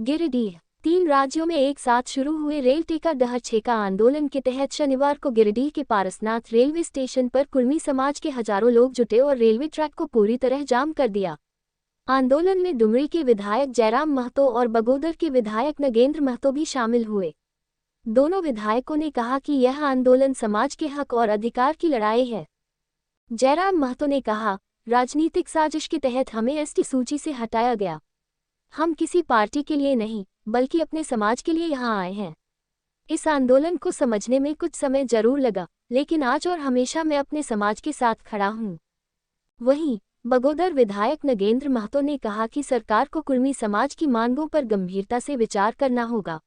गिरिडीह 3 राज्यों में एक साथ शुरू हुए रेल टेका डहर छेका आंदोलन के तहत शनिवार को गिरिडीह के पारसनाथ रेलवे स्टेशन पर कुर्मी समाज के हजारों लोग जुटे और रेलवे ट्रैक को पूरी तरह जाम कर दिया। आंदोलन में डुमरी के विधायक जयराम महतो और बगोदर के विधायक नगेंद्र महतो भी शामिल हुए। दोनों विधायकों ने कहा कि यह आंदोलन समाज के हक और अधिकार की लड़ाई है। जयराम महतो ने कहा, राजनीतिक साजिश के तहत हमें एसटी सूची से हटाया गया। हम किसी पार्टी के लिए नहीं बल्कि अपने समाज के लिए यहाँ आए हैं। इस आंदोलन को समझने में कुछ समय जरूर लगा, लेकिन आज और हमेशा मैं अपने समाज के साथ खड़ा हूँ। वहीं बगोदर विधायक नगेंद्र महतो ने कहा कि सरकार को कुर्मी समाज की मांगों पर गंभीरता से विचार करना होगा।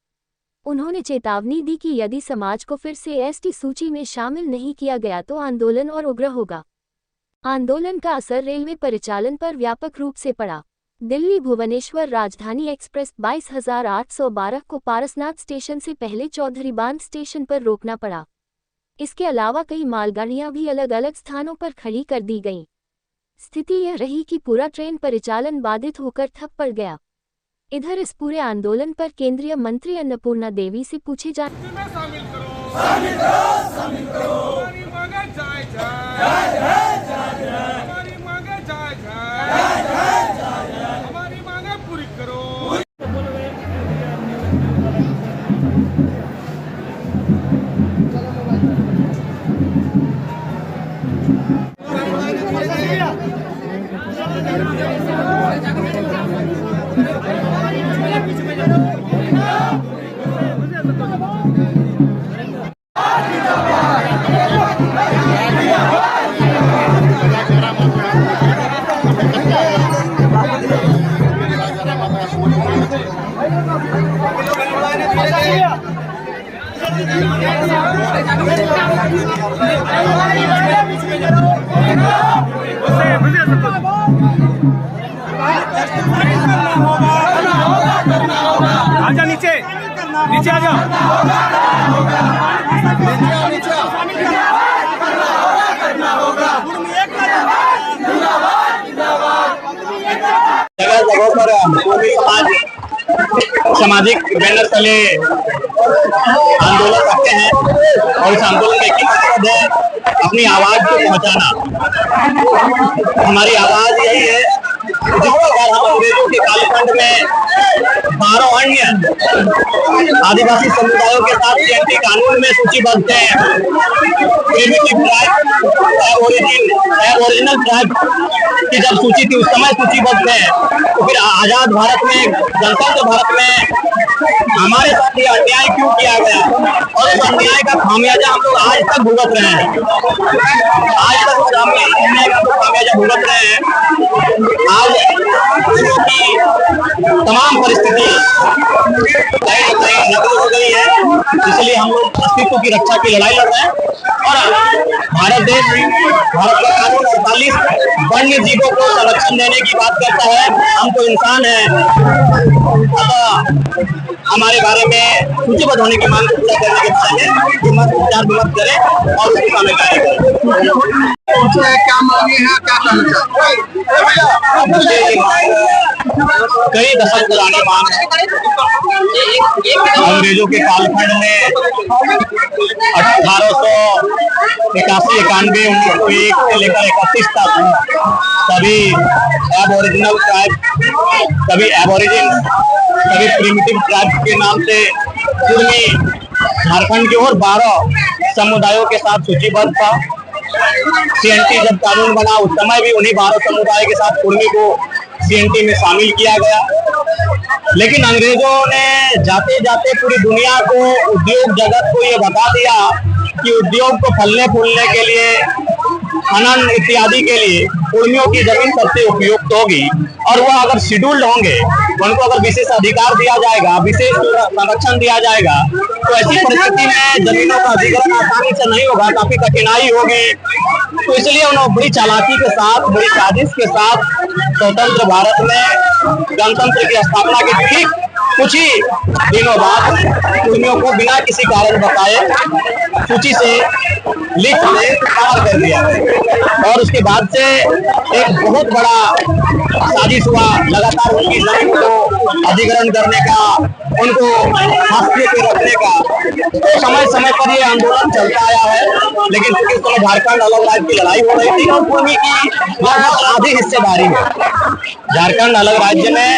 उन्होंने चेतावनी दी कि यदि समाज को फिर से एसटी सूची में शामिल नहीं किया गया तो आंदोलन और उग्र होगा। आंदोलन का असर रेलवे परिचालन पर व्यापक रूप से पड़ा। दिल्ली भुवनेश्वर राजधानी एक्सप्रेस 22,812 को पारसनाथ स्टेशन से पहले चौधरी बांध स्टेशन पर रोकना पड़ा। इसके अलावा कई मालगाड़ियां भी अलग अलग स्थानों पर खड़ी कर दी गईं। स्थिति यह रही कि पूरा ट्रेन परिचालन बाधित होकर ठप पड़ गया। इधर इस पूरे आंदोलन पर केंद्रीय मंत्री अन्नपूर्णा देवी से पूछे जाने आजा नीचे नीचे आ जाओ। जगह जगहों पर सामाजिक बैनर तले आंदोलन करते हैं और इस आंदोलन का एक ही मकसद है अपनी आवाज को पहुंचाना। हमारी आवाज यही है, जिस प्रकार हम अंग्रेजों के कालखंड में 12 अन्य आदिवासी समुदायों के साथ सीएनटी कानून में सूचीबद्ध है। प्रिमिटिव ट्राइब, एबोरिजिनल ट्राइब की जब सूची थी उस समय सूचीबद्ध है, तो फिर आजाद भारत में, गणतंत्र भारत में हमारे साथ ये अन्याय क्यों किया गया और उस अन्याय का खामियाजा हम लोग आज तक भुगत रहे हैं। आज तक हम अन्याय का खामियाजा भुगत रहे हैं। आज की तमाम परिस्थिति कहीं न कहीं नकल हो गई है, इसलिए हम लोग अस्तित्व की रक्षा की लड़ाई लड़ रहे हैं। और भारत देश, भारत का कानून 48 वन्य जीवों को संरक्षण देने की बात करता है। हम तो इंसान हैं, अतः हमारे बारे में सूचीबद्ध होने की मांग पूरा करने के बारे में विचार विमर्श करें और उसकी सामने कार्य करें। क्या मांगे हैं, क्या कहना चाहते हैं? कई दशक पुरानी मांग है। अंग्रेजों के कालखंड में 1881, 91, 1901 से लेकर 31 तक सभी एबोरिजिनल ट्राइब, सभी एबोरिजिन, सभी प्रिमिटिव ट्राइब के नाम से कुर्मी झारखंड के और 12 समुदायों के साथ सूचीबद्ध था। सीएनटी जब कानून बना उस समय भी उन्हीं 12 समुदाय के साथ कुर्मी को सीएनटी में शामिल किया गया। लेकिन अंग्रेजों ने जाते जाते पूरी दुनिया को, उद्योग जगत को ये बता दिया कि उद्योग को फलने फूलने के लिए, खनन इत्यादि के लिए कुर्मियों की जमीन सबसे उपयुक्त होगी और वह अगर शेड्यूल्ड होंगे, उनको अगर विशेष अधिकार दिया जाएगा, विशेष संरक्षण दिया जाएगा, तो ऐसी परिस्थिति में जमीनों का अधिग्रहण आसानी से नहीं होगा, काफी कठिनाई होगी। तो इसलिए उन्होंने बड़ी चालाकी के साथ, बड़ी साजिश के साथ स्वतंत्र भारत में गणतंत्र की स्थापना के ठीक कुछ ही दिनों बाद कुर्मियों को बिना किसी कारण बताए सूची से लिस्ट में बाहर कर दिया और उसके बाद से एक बहुत बड़ा साजिश हुआ। लगातार उनकी जमीन को अधिग्रहण करने का, उनको हाशिए पे रखने का, तो समय समय पर ये आंदोलन चलता आया है। लेकिन क्योंकि उस समय झारखंड अलग राज्य की लड़ाई हो रही थी और कुर्मी की लगभग आधी हिस्सेदारी है, झारखंड अलग राज्य में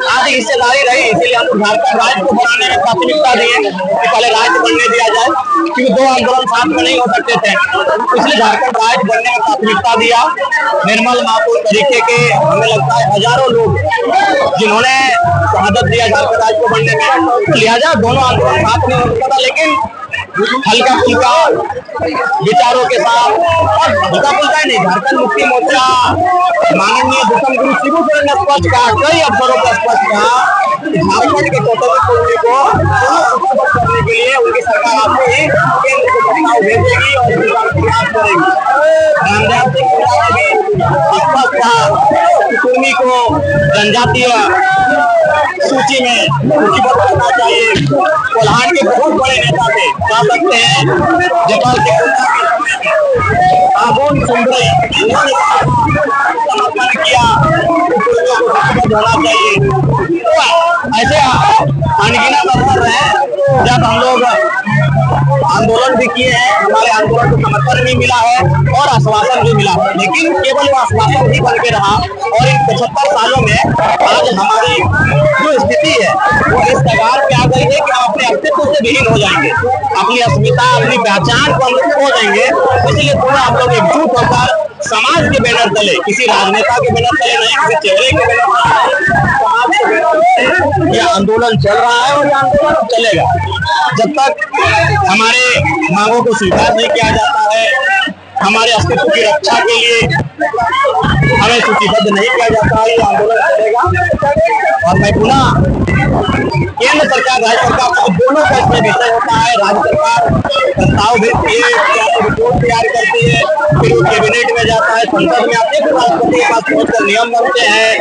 आधी हिस्सेदारी रही, इसीलिए हम लोग झारखंड राज्य को बनाने में प्राथमिकता दिए कि पहले राज्य बनने दिया जाए, क्योंकि दो आंदोलन साथ में नहीं हो सकते थे, इसलिए झारखंड राज्य बनने में प्राथमिकता दिया। निर्मल मामूल तरीके के हमें लगता है हजारों लोग जिन्होंने शहादत दिया झारखंड राज्य को बनने में, लिहाजा दोनों आंदोलन साथ में हो सकता था। लेकिन हल्का फुल्का विचारों के साथ, और हल्का फुल्का नहीं, झारखंड मुक्ति मोर्चा माननीय दुष्म गुरु शिबू सोरेन ने स्पष्ट कहा, कई अवसरों पर स्पष्ट कहा, झारखंड के टोटल कुर्मी को करने के लिए उनकी सरकार आपको ही केंद्र को प्रस्ताव भेजेगी और प्रयास करेगी। रामदेव सिंह ने भी स्पष्ट कहा कि कुर्मी को जनजातीय सूची में सूचीबद्ध करना चाहिए। कोल्हान के बहुत बड़े नेता थे, कह सकते हैं जयपाल सिंह आगोन सुंदरई, उन्होंने समर्थन किया होना चाहिए। तो ऐसे अनगिनत अवसर है जब हम लोग आंदोलन भी किए हैं, हमारे आंदोलन को समर्थन भी मिला है और आश्वासन भी मिला है, लेकिन केवल वो आश्वासन ही बन के रहा। और इन 75 सालों में आज हमारी जो स्थिति है वो इस कगार पे आ गई है कि हम अपने अस्तित्व से विहीन हो जाएंगे, अपनी अस्मिता, अपनी पहचान को हम लोग खो देंगे। इसलिए थोड़ा हम लोग एकजुट होकर समाज के बैनर तले, किसी राजनेता के बैनर तले नहीं, किसी चेहरे के बैनर तले, समाज के बैनर तले यह आंदोलन चल रहा है और यह आंदोलन चलेगा जब तक हमारे मांगों को स्वीकार नहीं किया जाता है, हमारे अस्तित्व की रक्षा के लिए हमें सूचीबद्ध नहीं किया जाता है, ये आंदोलन चलेगा। और मैं पुनः केंद्र सरकार, राज्य सरकार को दोनों का इसमें विषय होता है। राज्य सरकार प्रस्ताव भेजती है, रिपोर्ट तैयार करती है, फिर वो कैबिनेट में जाता है, संसद में आते हैं, राष्ट्रपति के पास पहुंचकर नियम बनते हैं।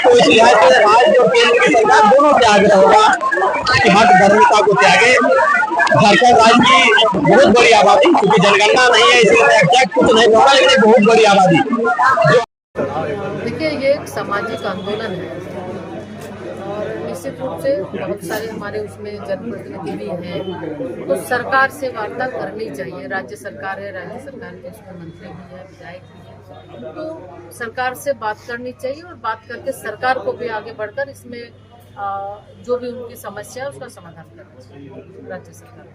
तो इस लिहाज से राज्य और केंद्र की सरकार दोनों से आग्रह होगा कि हट धर्मिता को त्यागे। झारखंड राज्य की बहुत बड़ी आबादी, क्योंकि जनगणना नहीं है इसलिए एग्जैक्ट कुछ नहीं होगा, लेकिन बहुत बड़ी आबादी। देखिए, ये एक सामाजिक आंदोलन है और निश्चित रूप से बहुत सारे हमारे उसमें जनप्रतिनिधि भी हैं, तो सरकार से वार्ता करनी चाहिए। राज्य सरकार है, राज्य सरकार के उसमें मंत्री भी है, विधायक भी है, तो सरकार से बात करनी चाहिए और बात करके सरकार को भी आगे बढ़कर इसमें जो भी उनकी समस्या है उसका समाधान करना चाहिए राज्य सरकार।